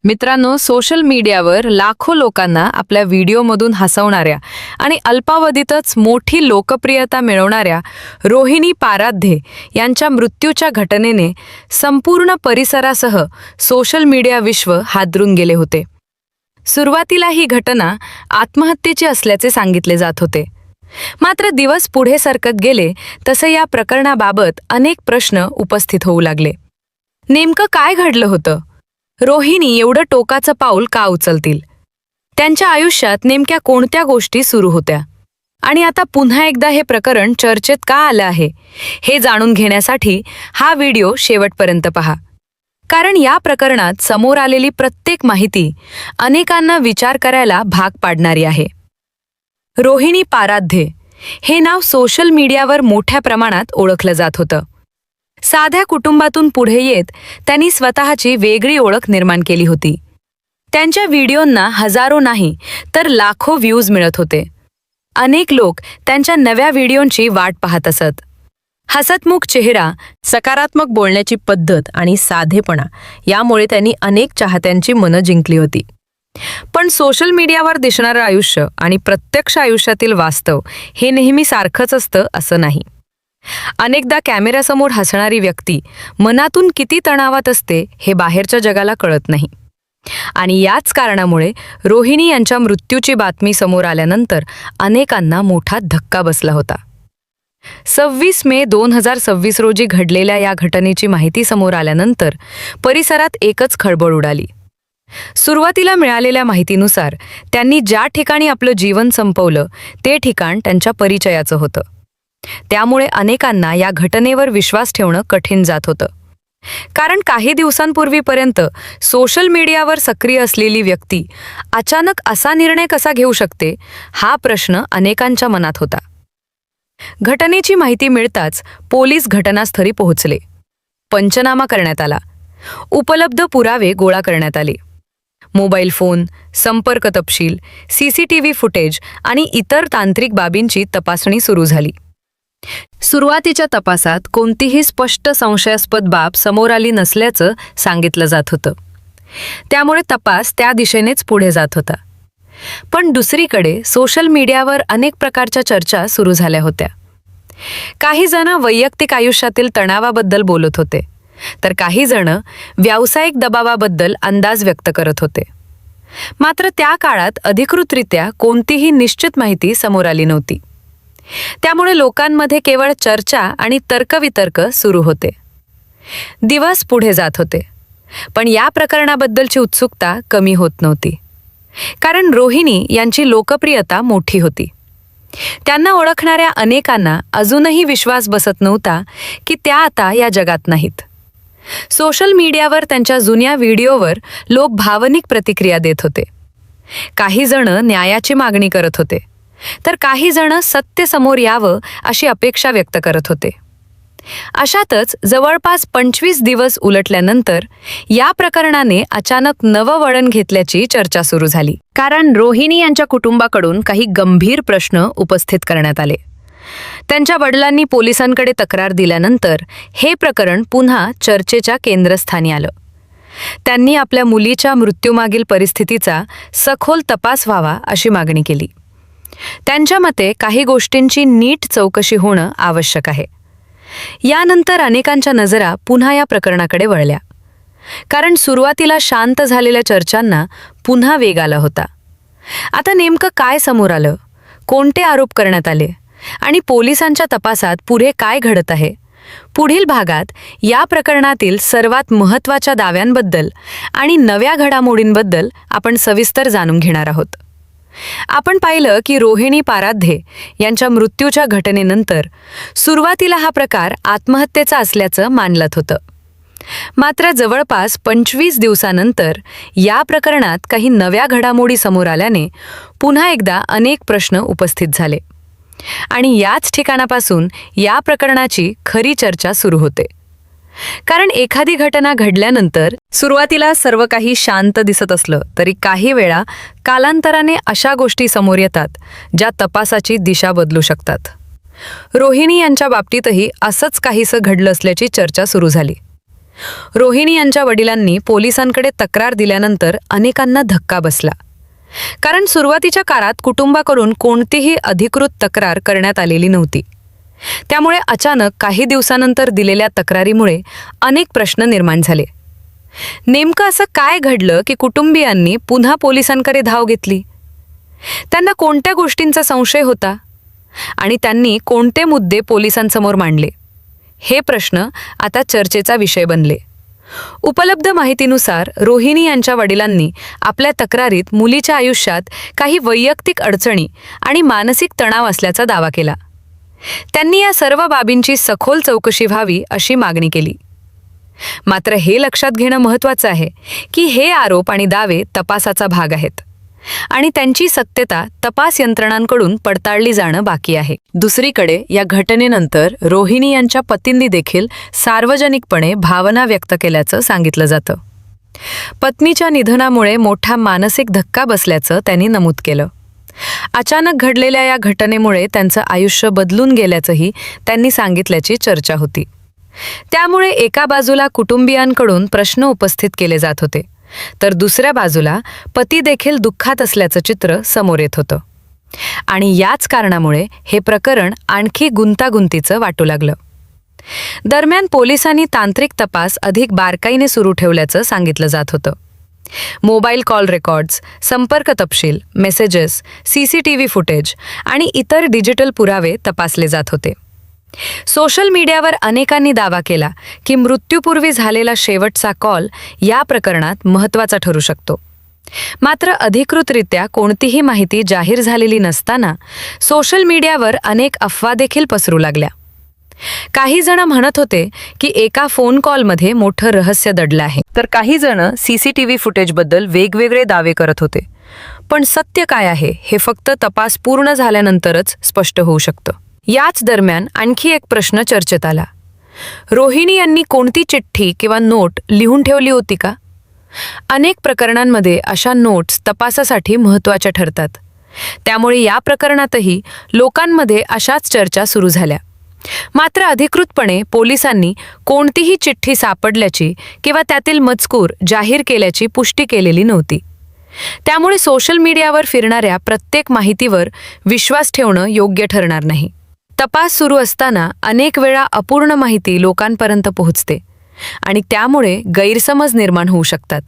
मित्रांनो, सोशल मीडियावर लाखो लोकांना आपल्या व्हिडिओमधून हसवणाऱ्या आणि अल्पावधीतच मोठी लोकप्रियता मिळवणाऱ्या रोहिणी पाराध्ये यांच्या मृत्यूच्या घटनेने संपूर्ण परिसरासह सोशल मीडिया विश्व हादरून गेले होते. सुरुवातीला ही घटना आत्महत्येची असल्याचे सांगितले जात होते. मात्र दिवस पुढे सरकत गेले तसे या प्रकरणाबाबत अनेक प्रश्न उपस्थित होऊ लागले. नेमकं काय घडलं होतं? रोहिणी एवढं टोकाचं पाऊल का उचलतील? त्यांच्या आयुष्यात नेमक्या कोणत्या गोष्टी सुरू होत्या? आणि आता पुन्हा एकदा हे प्रकरण चर्चेत का आलं आहे, हे जाणून घेण्यासाठी हा व्हिडिओ शेवटपर्यंत पहा. कारण या प्रकरणात समोर आलेली प्रत्येक माहिती अनेकांना विचार करायला भाग पाडणारी आहे. रोहिणी पाराध्ये हे नाव सोशल मीडियावर मोठ्या प्रमाणात ओळखलं जात होतं. साध्या कुटुंबातून पुढे येत त्यांनी स्वतःची वेगळी ओळख निर्माण केली होती. त्यांच्या व्हिडिओंना हजारो नाही तर लाखो व्ह्यूज मिळत होते. अनेक लोक त्यांच्या नव्या व्हिडिओंची वाट पाहत असत. हसतमुख चेहरा, सकारात्मक बोलण्याची पद्धत आणि साधेपणा यामुळे त्यांनी अनेक चाहत्यांची मनं जिंकली होती. पण सोशल मीडियावर दिसणारं आयुष्य आणि प्रत्यक्ष आयुष्यातील वास्तव हे नेहमी सारखंच असतं असं नाही. अनेकदा कॅमेऱ्यासमोर हसणारी व्यक्ती मनातून किती तणावात असते हे बाहेरच्या जगाला कळत नाही. आणि याच कारणामुळे रोहिणी यांच्या मृत्यूची बातमी समोर आल्यानंतर अनेकांना मोठा धक्का बसला होता. 26 मे 2026 रोजी घडलेल्या या घटनेची माहिती समोर आल्यानंतर परिसरात एकच खळबळ उडाली. सुरुवातीला मिळालेल्या माहितीनुसार त्यांनी ज्या ठिकाणी आपलं जीवन संपवलं ते ठिकाण त्यांच्या परिचयाचं होतं. त्यामुळे अनेकांना या घटनेवर विश्वास ठेवणं कठीण जात होतं. कारण काही दिवसांपूर्वीपर्यंत सोशल मीडियावर सक्रिय असलेली व्यक्ती अचानक असा निर्णय कसा घेऊ शकते, हा प्रश्न अनेकांच्या मनात होता. घटनेची माहिती मिळताच पोलीस घटनास्थळी पोहोचले. पंचनामा करण्यात आला. उपलब्ध पुरावे गोळा करण्यात आले. मोबाईल फोन, संपर्क तपशील, सीसीटीव्ही फुटेज आणि इतर तांत्रिक बाबींची तपासणी सुरू झाली. सुरुवातीच्या तपासात कोणतीही स्पष्ट संशयास्पद बाब समोर आली नसल्याचं सांगितलं जात होतं. त्यामुळे तपास त्या दिशेनेच पुढे जात होता. पण दुसरीकडे सोशल मीडियावर अनेक प्रकारच्या चर्चा सुरू झाल्या होत्या. काही जण वैयक्तिक आयुष्यातील तणावाबद्दल बोलत होते, तर काही जण व्यावसायिक दबावाबद्दल अंदाज व्यक्त करत होते. मात्र त्या काळात अधिकृतरित्या कोणतीही निश्चित माहिती समोर आली नव्हती. त्यामुळे लोकांमध्ये केवळ चर्चा आणि तर्कवितर्क सुरू होते. दिवस पुढे जात होते, पण या प्रकरणाबद्दलची उत्सुकता कमी होत नव्हती. कारण रोहिणी यांची लोकप्रियता मोठी होती. त्यांना ओळखणाऱ्या अनेकांना अजूनही विश्वास बसत नव्हता की त्या आता या जगात नाहीत. सोशल मीडियावर त्यांच्या जुन्या व्हिडिओवर लोक भावनिक प्रतिक्रिया देत होते. काही जण न्यायाची मागणी करत होते, तर काही जण सत्य समोर यावं अशी अपेक्षा व्यक्त करत होते. अशातच जवळपास 25 दिवस उलटल्यानंतर या प्रकरणाने अचानक नवं वळण घेतल्याची चर्चा सुरू झाली. कारण रोहिणी यांच्या कुटुंबाकडून काही गंभीर प्रश्न उपस्थित करण्यात आले. त्यांच्या वडिलांनी पोलिसांकडे तक्रार दिल्यानंतर हे प्रकरण पुन्हा चर्चेच्या केंद्रस्थानी आलं. त्यांनी आपल्या मुलीच्या मृत्यूमागील परिस्थितीचा सखोल तपास व्हावा अशी मागणी केली. त्यांच्या मते काही गोष्टींची नीट चौकशी होणं आवश्यक आहे. यानंतर अनेकांच्या नजरा पुन्हा या प्रकरणाकडे वळल्या. कारण सुरुवातीला शांत झालेल्या चर्चांना पुन्हा वेग आला होता. आता नेमकं काय समोर आलं, कोणते आरोप करण्यात आले आणि पोलिसांच्या तपासात पुढे काय घडत आहे, पुढील भागात या प्रकरणातील सर्वात महत्त्वाच्या दाव्यांबद्दल आणि नव्या घडामोडींबद्दल आपण सविस्तर जाणून घेणार आहोत. आपण पाहिलं की रोहिणी पाराध्ये यांच्या मृत्यूच्या घटनेनंतर सुरुवातीला हा प्रकार आत्महत्येचा असल्याचं मानलं होतं. मात्र जवळपास 25 दिवसानंतर या प्रकरणात काही नव्या घडामोडी समोर आल्याने पुन्हा एकदा अनेक प्रश्न उपस्थित झाले. आणि याच ठिकाणापासून या प्रकरणाची खरी चर्चा सुरू होते. कारण एखादी घटना घडल्यानंतर सुरुवातीला सर्व काही शांत दिसत असलं तरी काही वेळा कालांतराने अशा गोष्टी समोर येतात ज्या तपासाची दिशा बदलू शकतात. रोहिणी यांच्या बाबतीतही असंच काहीसं घडलं असल्याची चर्चा सुरू झाली. रोहिणी यांच्या वडिलांनी पोलिसांकडे तक्रार दिल्यानंतर अनेकांना धक्का बसला. कारण सुरुवातीच्या काळात कुटुंबाकडून कोणतीही अधिकृत तक्रार करण्यात आलेली नव्हती. त्यामुळे अचानक काही दिवसानंतर दिलेल्या तक्रारीमुळे अनेक प्रश्न निर्माण झाले. नेमकं असं काय घडलं की कुटुंबियांनी पुन्हा पोलिसांकडे धाव घेतली? त्यांना कोणत्या गोष्टींचा संशय होता आणि त्यांनी कोणते मुद्दे पोलिसांसमोर मांडले? हे प्रश्न आता चर्चेचा विषय बनले. उपलब्ध माहितीनुसार रोहिणी यांच्या वडिलांनी आपल्या तक्रारीत मुलीच्या आयुष्यात काही वैयक्तिक अडचणी आणि मानसिक तणाव असल्याचा दावा केला. त्यांनी या सर्व बाबींची सखोल चौकशी व्हावी अशी मागणी केली. मात्र हे लक्षात घेणं महत्त्वाचं आहे की हे आरोप आणि दावे तपासाचा भाग आहेत आणि त्यांची सत्यता तपास यंत्रणांकडून पडताळली जाणं बाकी आहे. दुसरीकडे या घटनेनंतर रोहिणी यांच्या पतींनी देखील सार्वजनिकपणे भावना व्यक्त केल्याचं सांगितलं जातं. पत्नीच्या निधनामुळे मोठा मानसिक धक्का बसल्याचं त्यांनी नमूद केलं. अचानक घडलेल्या या घटनेमुळे त्यांचं आयुष्य बदलून गेल्याचंही त्यांनी सांगितल्याची चर्चा होती. त्यामुळे एका बाजूला कुटुंबियांकडून प्रश्न उपस्थित केले जात होते, तर दुसऱ्या बाजूला पती देखील दुःखात असल्याचं चित्र समोर येत होतं. आणि याच कारणामुळे हे प्रकरण आणखी गुंतागुंतीचं वाटू लागलं. दरम्यान पोलिसांनी तांत्रिक तपास अधिक बारकाईने सुरू ठेवल्याचं सांगितलं जात होतं. मोबाईल कॉल रेकॉर्ड्स, संपर्क तपशील, मेसेजेस, CCTV फुटेज आणि इतर डिजिटल पुरावे तपासले जात होते. सोशल मीडियावर अनेकांनी दावा केला की मृत्यूपूर्वी झालेला शेवटचा कॉल या प्रकरणात महत्त्वाचा ठरू शकतो. मात्र अधिकृतरित्या कोणतीही माहिती जाहीर झालेली नसताना सोशल मीडियावर अनेक अफवा देखील पसरू लागल्या. काही जण म्हणत होते की एका फोन कॉलमध्ये मोठं रहस्य दडलं आहे, तर काही जण CCTV फुटेजबद्दल वेगवेगळे दावे करत होते. पण सत्य काय आहे हे फक्त तपास पूर्ण झाल्यानंतरच स्पष्ट होऊ शकतं. याच दरम्यान आणखी एक प्रश्न चर्चेत आला. रोहिणी यांनी कोणती चिठ्ठी किंवा नोट लिहून ठेवली होती का? अनेक प्रकरणांमध्ये अशा नोट्स तपासासाठी महत्त्वाच्या ठरतात. त्यामुळे या प्रकरणातही लोकांमध्ये अशाच चर्चा सुरू झाल्या. मात्र अधिकृतपणे पोलिसांनी कोणतीही चिठ्ठी सापडल्याची किंवा त्यातील मजकूर जाहीर केल्याची पुष्टी केलेली नव्हती. त्यामुळे सोशल मीडियावर फिरणाऱ्या प्रत्येक माहितीवर विश्वास ठेवणं योग्य ठरणार नाही. तपास सुरू असताना अनेक वेळा अपूर्ण माहिती लोकांपर्यंत पोहोचते आणि त्यामुळे गैरसमज निर्माण होऊ शकतात.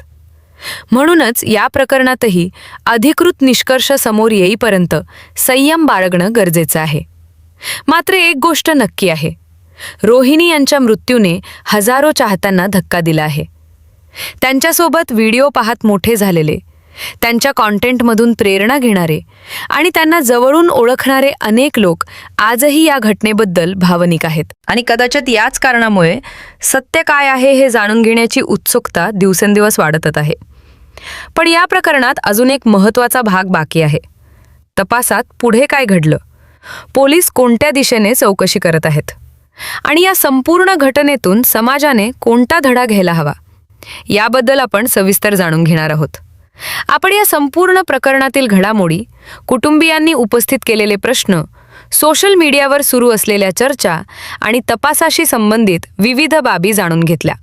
म्हणूनच या प्रकरणातही अधिकृत निष्कर्ष समोर येईपर्यंत संयम बाळगणं गरजेचं आहे. मात्र एक गोष्ट नक्की आहे, रोहिणी यांच्या मृत्यूने हजारो चाहत्यांना धक्का दिला आहे. त्यांच्यासोबत व्हिडिओ पाहत मोठे झालेले, त्यांच्या कॉन्टेंटमधून प्रेरणा घेणारे आणि त्यांना जवळून ओळखणारे अनेक लोक आजही या घटनेबद्दल भावनिक आहेत. आणि कदाचित याच कारणामुळे सत्य काय आहे हे जाणून घेण्याची उत्सुकता दिवसेंदिवस वाढतच आहे. पण या प्रकरणात अजून एक महत्त्वाचा भाग बाकी आहे. तपासात पुढे काय घडलं, पोलीस कोणत्या दिशेने चौकशी करत आहेत आणि या संपूर्ण घटनेतून समाजाने कोणता धडा घ्यायला हवा, याबद्दल आपण सविस्तर जाणून घेणार आहोत. आपण या संपूर्ण प्रकरणातील घडामोडी, कुटुंबियांनी उपस्थित केलेले प्रश्न, सोशल मीडियावर सुरू असलेल्या चर्चा आणि तपासाशी संबंधित विविध बाबी जाणून घेतल्या.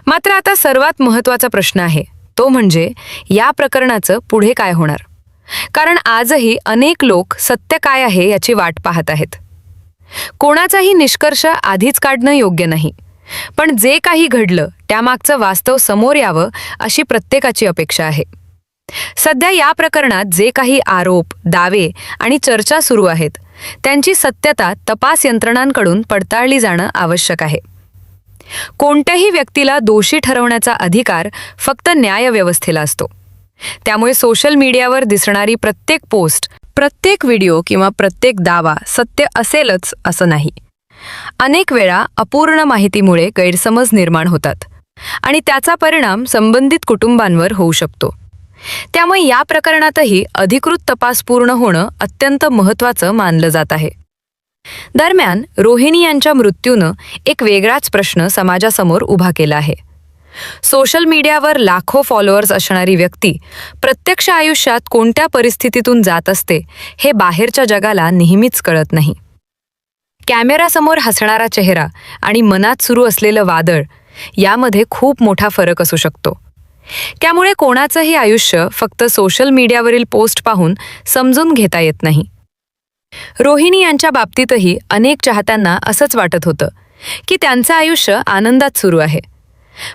मात्र आता सर्वात महत्त्वाचा प्रश्न आहे, तो म्हणजे या प्रकरणाचं पुढे काय होणार. कारण आजही अनेक लोक सत्य काय आहे याची वाट पाहत आहेत. कोणाचाही निष्कर्ष आधीच काढणं योग्य नाही, पण जे काही घडलं त्यामागचं वास्तव समोर यावं अशी प्रत्येकाची अपेक्षा आहे. सध्या या प्रकरणात जे काही आरोप, दावे आणि चर्चा सुरू आहेत त्यांची सत्यता तपास यंत्रणांकडून पडताळली जाणं आवश्यक आहे. कोणत्याही व्यक्तीला दोषी ठरवण्याचा अधिकार फक्त न्यायव्यवस्थेला असतो. त्यामुळे सोशल मीडियावर दिसणारी प्रत्येक पोस्ट, प्रत्येक व्हिडिओ किंवा प्रत्येक दावा सत्य असेलच असं नाही. अनेक वेळा अपूर्ण माहितीमुळे गैरसमज निर्माण होतात आणि त्याचा परिणाम संबंधित कुटुंबांवर होऊ शकतो. त्यामुळे या प्रकरणातही अधिकृत तपास पूर्ण होणं अत्यंत महत्त्वाचं मानलं जात आहे. दरम्यान रोहिणी यांच्या मृत्यूनं एक वेगळाच प्रश्न समाजासमोर उभा केला आहे. सोशल मीडियावर लाखो फॉलोअर्स असणारी व्यक्ती प्रत्यक्ष आयुष्यात कोणत्या परिस्थितीतून जात असते हे बाहेरच्या जगाला नेहमीच कळत नाही. कॅमेरासमोर हसणारा चेहरा आणि मनात सुरू असलेलं वादळ यामध्ये खूप मोठा फरक असू शकतो. त्यामुळे कोणाचंही आयुष्य फक्त सोशल मीडियावरील पोस्ट पाहून समजून घेता येत नाही. रोहिणी यांच्या बाबतीतही अनेक चाहत्यांना असंच वाटत होतं की त्यांचं आयुष्य आनंदात सुरू आहे.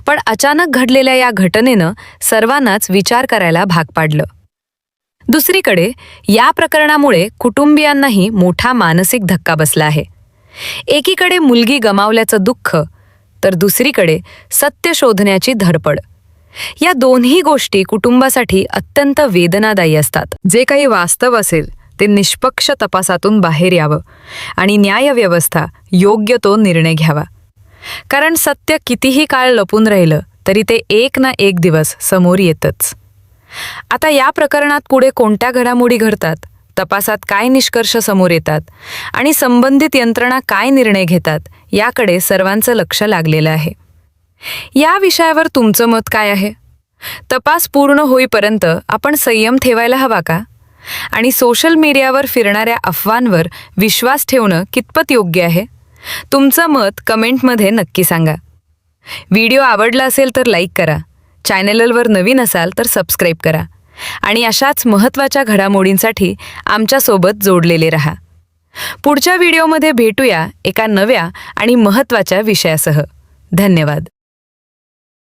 पण अचानक घडलेल्या या घटनेनं सर्वांनाच विचार करायला भाग पाडलं. दुसरीकडे या प्रकरणामुळे कुटुंबियांनाही मोठा मानसिक धक्का बसला आहे. एकीकडे मुलगी गमावल्याचं दुःख, तर दुसरीकडे सत्य शोधण्याची धडपड. या दोन्ही गोष्टी कुटुंबासाठी अत्यंत वेदनादायी असतात. जे काही वास्तव असेल ते निष्पक्ष तपासातून बाहेर यावं आणि न्यायव्यवस्था योग्य तो निर्णय घ्यावा. कारण सत्य कितीही काळ लपून राहिलं तरी ते एक ना एक दिवस समोर येतच. आता या प्रकरणात पुढे कोणत्या घडामोडी घडतात, तपासात काय निष्कर्ष समोर येतात आणि संबंधित यंत्रणा काय निर्णय घेतात, याकडे सर्वांचं लक्ष लागलेलं आहे. या विषयावर तुमचं मत काय आहे? तपास पूर्ण होईपर्यंत आपण संयम ठेवायला हवा का? आणि सोशल मीडियावर फिरणाऱ्या अफवांवर विश्वास ठेवणं कितपत योग्य आहे? तुमचं मत कमेंटमध्ये नक्की सांगा. व्हिडिओ आवडला असेल तर लाईक करा. चॅनलवर नवीन असाल तर सबस्क्राईब करा. आणि अशाच महत्त्वाच्या घडामोडींसाठी आमच्यासोबत जोडलेले रहा. पुढच्या व्हिडिओमध्ये भेटूया एका नव्या आणि महत्त्वाच्या विषयासह. धन्यवाद.